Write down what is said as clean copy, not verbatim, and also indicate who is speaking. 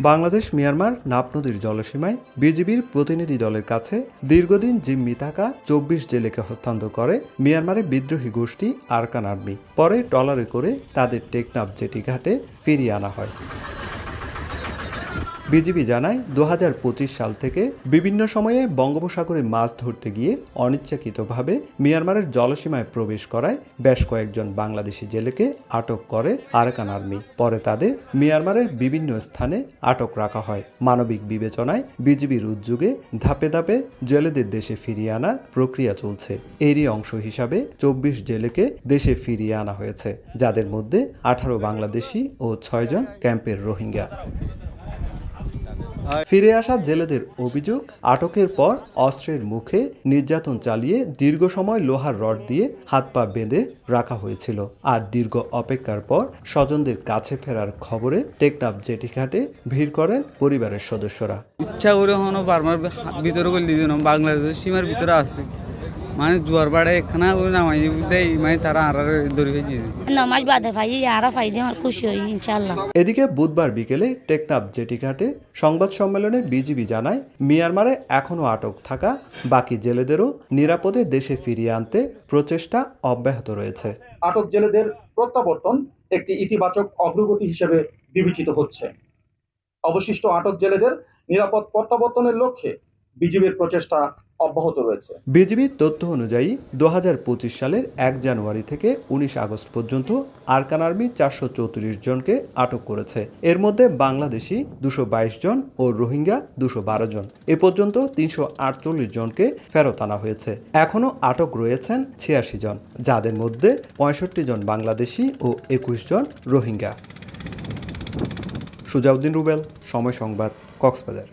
Speaker 1: Bangladesh Myanmar নাপ নদীর জলসীমায় বিজিবির প্রতিনিধি দলের কাছে দীর্ঘদিন জিম্মি থাকা ২৪ জেলেকে হস্তান্তর করে মিয়ানমারের বিদ্রোহী গোষ্ঠী আরকান আর্মি। পরে ট্রলারে করে তাদের টেকনাফ জেটি ঘাটে ফিরিয়ে আনা হয়। বিজিবি জানায় ২০২৫ সাল থেকে বিভিন্ন সময়ে বঙ্গোপসাগরে মাছ ধরতে গিয়ে অনিচ্ছাকৃতভাবে মিয়ানমারের জলসীমায় প্রবেশ করায় বেশ কয়েকজন বাংলাদেশি জেলেকে আটক করে আরাকান আর্মি। পরে তাদের মিয়ানমারের বিভিন্ন স্থানে আটক রাখা হয়। মানবিক বিবেচনায় বিজিবির উদ্যোগে ধাপে ধাপে জেলেদের দেশে ফিরিয়ে আনার প্রক্রিয়া চলছে। এরই অংশ হিসাবে ২৪ জেলেকে দেশে ফিরিয়ে আনা হয়েছে, যাদের মধ্যে ১৮ বাংলাদেশি ও ৬ জন ক্যাম্পের রোহিঙ্গা। ফিরে আসা জেলেদের অভিযোগ, আটকের পর অস্ত্রের মুখে নির্যাতন চালিয়ে দীর্ঘ সময় লোহার রড দিয়ে হাত পা বেঁধে রাখা হয়েছিল। আর দীর্ঘ অপেক্ষার পর স্বজনদের কাছে ফেরার খবরে টেকনাফ জেটি ঘাটে ভিড় করেন পরিবারের সদস্যরা।
Speaker 2: ইচ্ছা করে হনো বারবার ভিতরে করে দিন বাংলাদেশের সীমার ভিতরে আসছে, মানে জোয়ার বাড়ে এখানে নামাই দেয়, মানে তারা আর ধরে ফেলছে।
Speaker 3: নামাজ বাদে পাই আর পাই দিয়ে আমার খুশি হই ইনশাআল্লাহ।
Speaker 1: এদিকে বুধবার বিকেলে টেকনাফ জেটি ঘাটে সংবাদ সম্মেলনে বিজিবি জানায়, মিয়ানমারে এখনও আটক থাকা বাকি জেলেদেরও নিরাপদে দেশে ফিরিয়ে আনতে প্রচেষ্টা অব্যাহত রয়েছে।
Speaker 4: আটক জেলেদের প্রত্যাবর্তন একটি ইতিবাচক অগ্রগতি হিসেবে বিবেচিত হচ্ছে। অবশিষ্ট আটক জেলেদের নিরাপদ প্রত্যাবর্তনের লক্ষ্যে বিজিবির প্রচেষ্টা অব্যাহত রয়েছে।
Speaker 1: বিজিবির তথ্য অনুযায়ী ২০২৫ সালের ১ জানুয়ারি থেকে ১৯ আগস্ট পর্যন্ত আরকান আর্মি ৪৩৪ জনকে আটক করেছে। এর মধ্যে বাংলাদেশি ২২২ জন ও রোহিঙ্গা ২১২ জন। এ পর্যন্ত ৩৪৮ জনকে ফেরত আনা হয়েছে। এখনও আটক রয়েছেন ৮৬ জন, যাদের মধ্যে ৬৫ জন বাংলাদেশি ও ২১ জন রোহিঙ্গা। সুজাউদ্দিন রুবেল, সময় সংবাদ, কক্সবাজার।